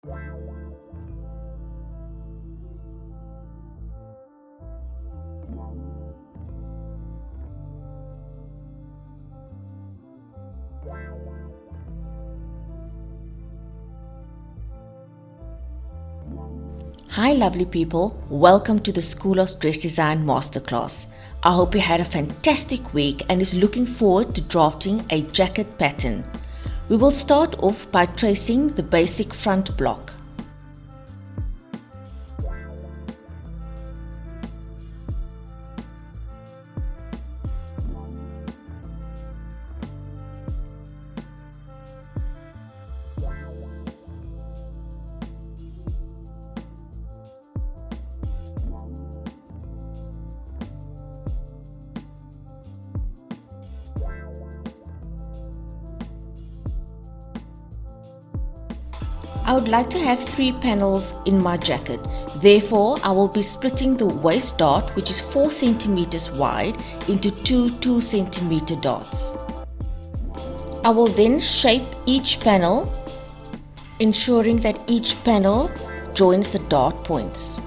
Hi lovely people, welcome to the School of Dress Design Masterclass. I hope you had a fantastic week and is looking forward to drafting a jacket pattern. We will start off by tracing the basic front block. I would like to have 3 panels in my jacket. Therefore, I will be splitting the waist dart, which is 4 centimeters wide, into 2 centimeter dots. I will then shape each panel, ensuring that each panel joins the dart points.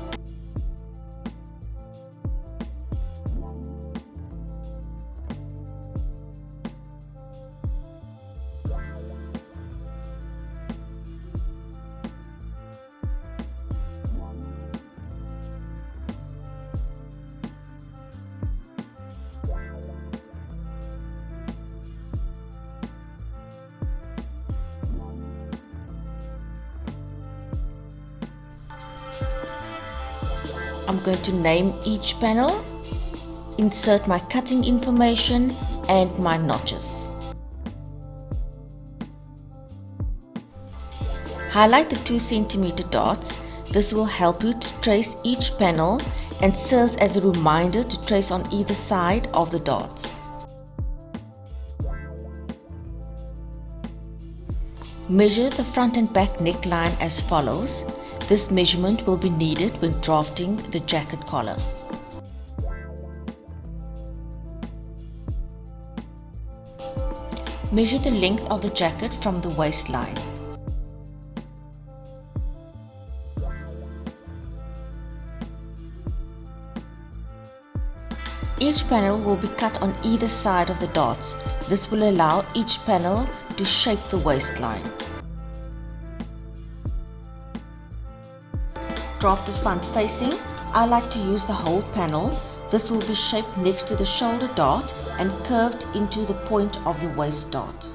I'm going to name each panel, insert my cutting information and my notches. Highlight the 2 centimeter dots. This will help you to trace each panel and serves as a reminder to trace on either side of the dots. Measure the front and back neckline as follows. This measurement will be needed when drafting the jacket collar. Measure the length of the jacket from the waistline. Each panel will be cut on either side of the dots. This will allow each panel to shape the waistline. Draft the front facing. I like to use the whole panel. This will be shaped next to the shoulder dart and curved into the point of the waist dart.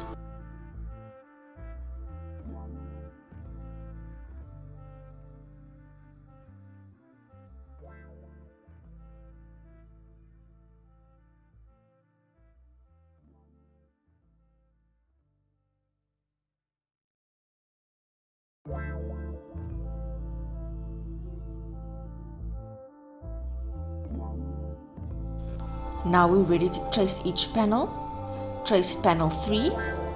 Now we're ready to trace each panel. Trace panel 3,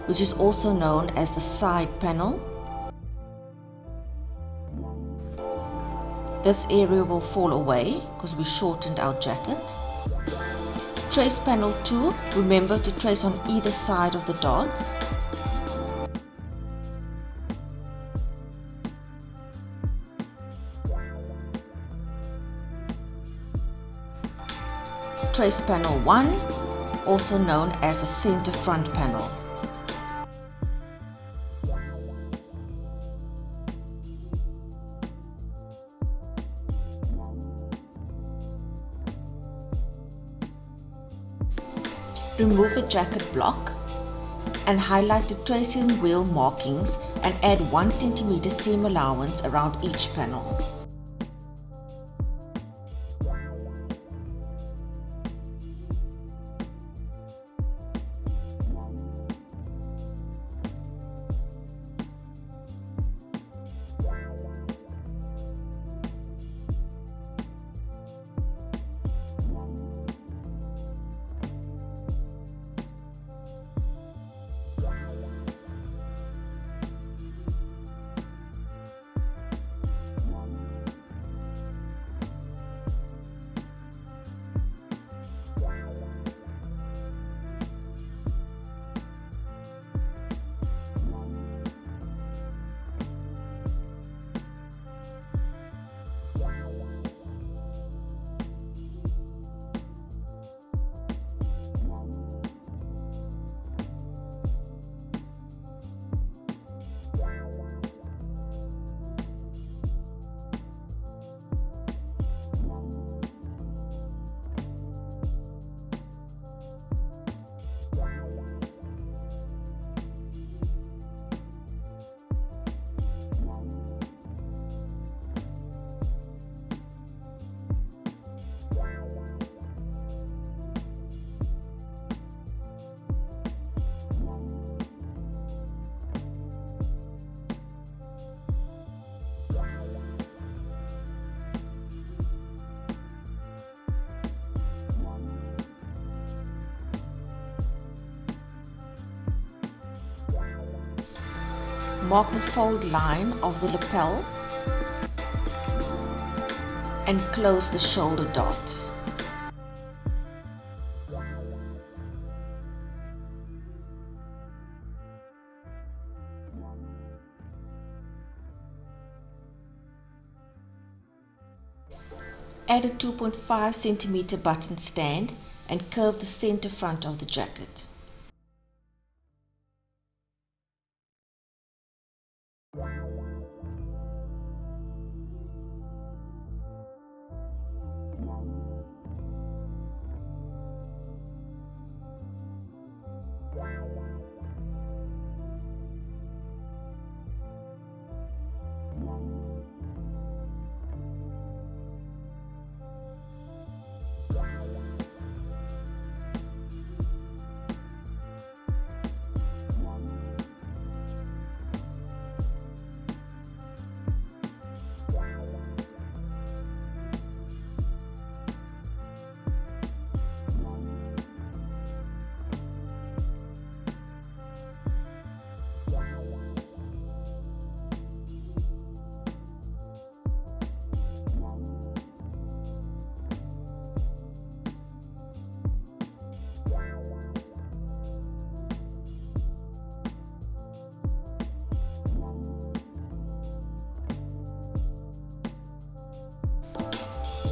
which is also known as the side panel. This area will fall away because we shortened our jacket. Trace panel 2, remember to trace on either side of the dots. Trace panel 1, also known as the center front panel. Remove the jacket block and highlight the tracing wheel markings and add 1 centimeter seam allowance around each panel. Mark the fold line of the lapel and close the shoulder dot. Add a 2.5 centimeter button stand and curve the center front of the jacket.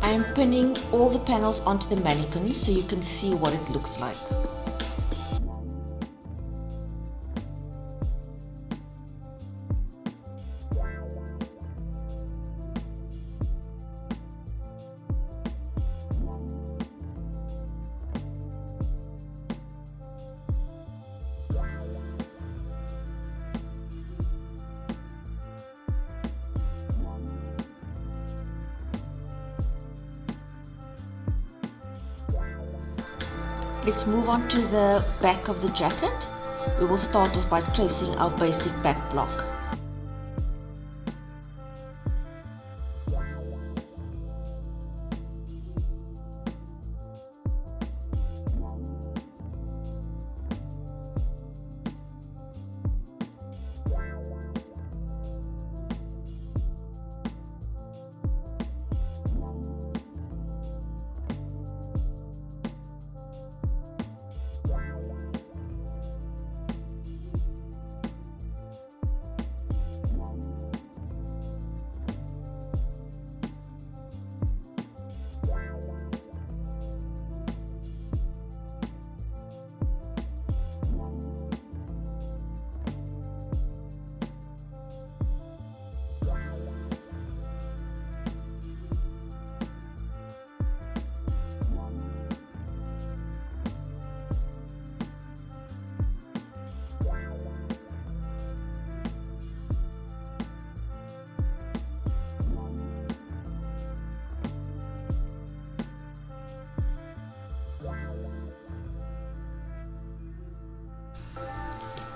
I am pinning all the panels onto the mannequin so you can see what it looks like. Let's move on to the back of the jacket. We will start off by tracing our basic back block.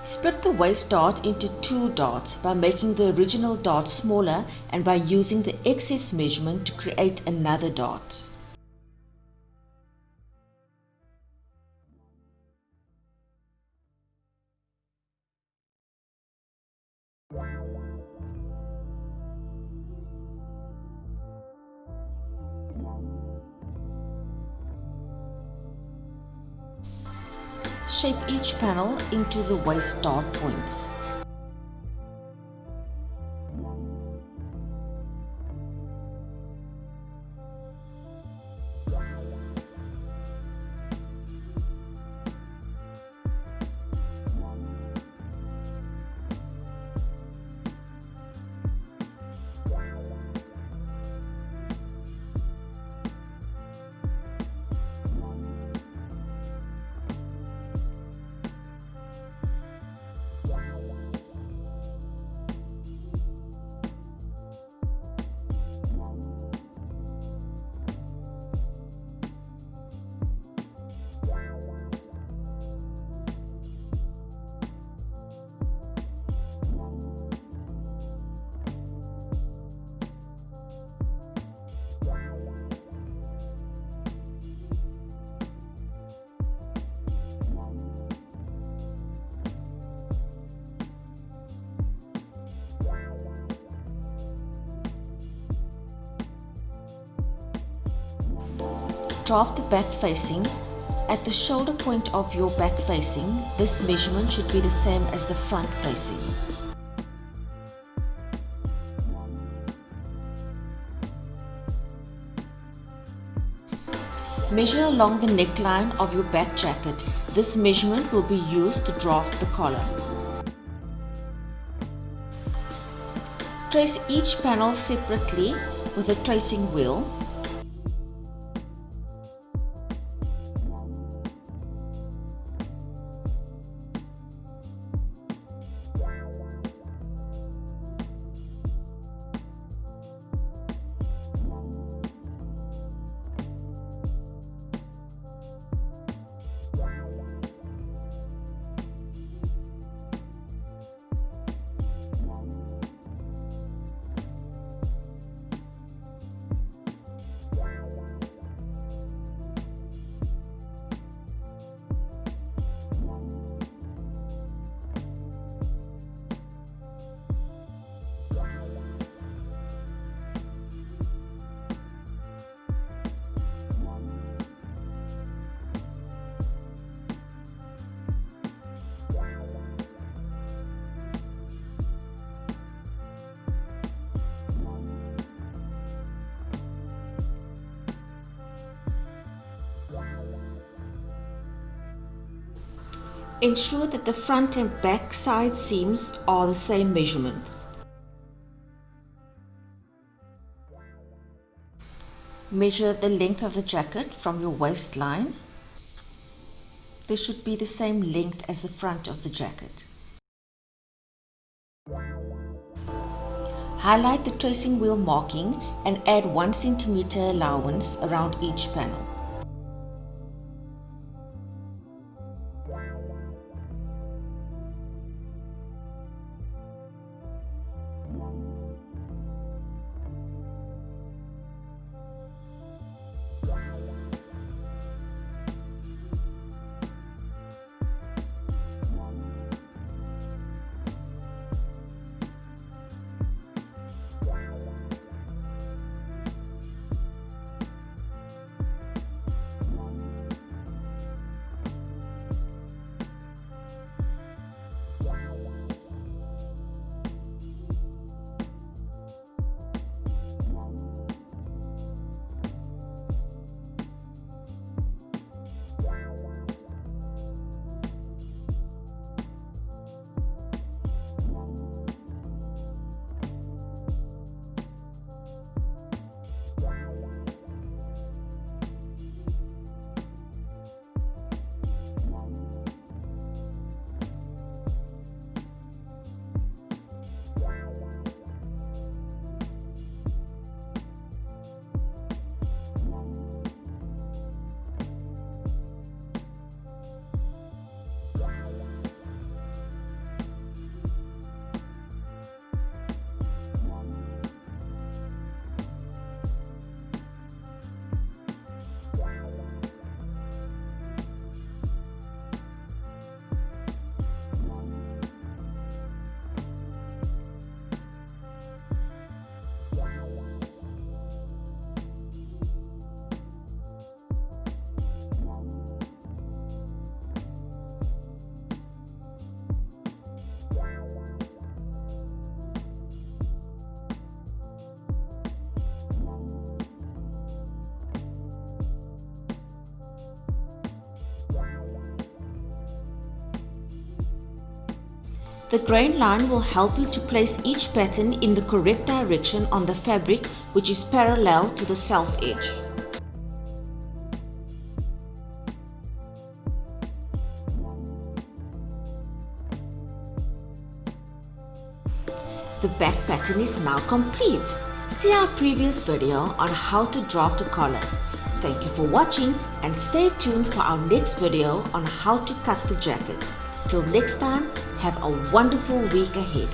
Split the waist dart into 2 dots by making the original dart smaller and by using the excess measurement to create another dart. Shape each panel into the waist dart points. draft the back facing. At the shoulder point of your back facing, this measurement should be the same as the front facing. Measure along the neckline of your back jacket. This measurement will be used to draft the collar. Trace each panel separately with a tracing wheel. Ensure that the front and back side seams are the same measurements. Measure the length of the jacket from your waistline. This should be the same length as the front of the jacket. Highlight the tracing wheel marking and add 1 centimeter allowance around each panel. The grain line will help you to place each pattern in the correct direction on the fabric, which is parallel to the self edge. The back pattern is now complete. See our previous video on how to draft a collar. Thank you for watching and stay tuned for our next video on how to cut the jacket. Till next time, have a wonderful week ahead.